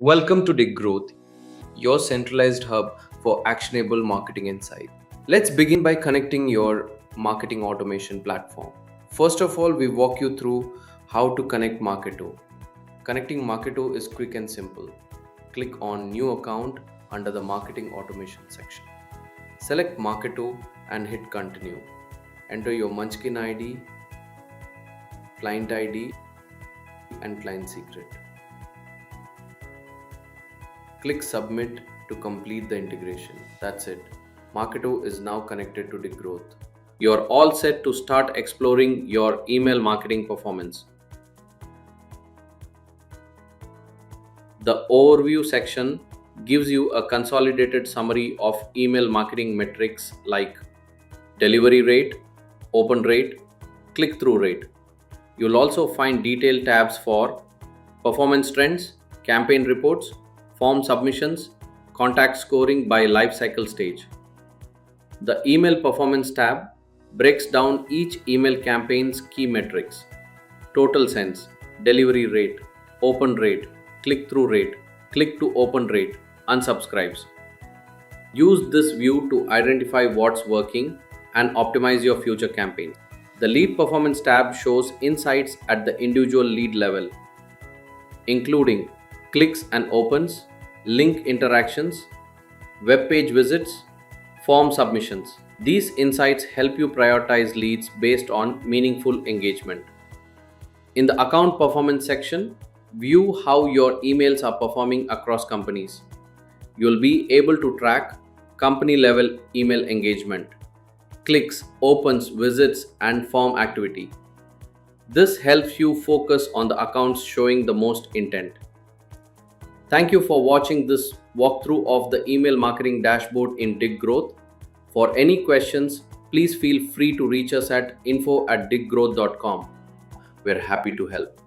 Welcome to DiGGrowth, your centralized hub for actionable marketing insight. Let's begin by connecting your marketing automation platform. First of all, we walk you through how to connect Marketo. Connecting Marketo is quick and simple. Click on New Account under the Marketing Automation section. Select Marketo and hit Continue. Enter your Munchkin ID, client ID, and client secret. Click Submit to complete the integration. That's it. Marketo is now connected to DiGGrowth. You're all set to start exploring your email marketing performance. The Overview section gives you a consolidated summary of email marketing metrics like delivery rate, open rate, click-through rate. You'll also find detailed tabs for performance trends, campaign reports, form submissions, contact scoring by lifecycle stage. The Email Performance tab breaks down each email campaign's key metrics: total sends, delivery rate, open rate, click-through rate, click-to-open rate, unsubscribes. Use this view to identify what's working and optimize your future campaigns. The Lead Performance tab shows insights at the individual lead level, including clicks and opens, link interactions, web page visits, form submissions. These insights help you prioritize leads based on meaningful engagement. In the Account Performance section, view how your emails are performing across companies. You'll be able to track company level email engagement, clicks, opens, visits, and form activity. This helps you focus on the accounts showing the most intent. Thank you for watching this walkthrough of the email marketing dashboard in DiGGrowth. For any questions, please feel free to reach us at info@diggrowth.com. We're happy to help.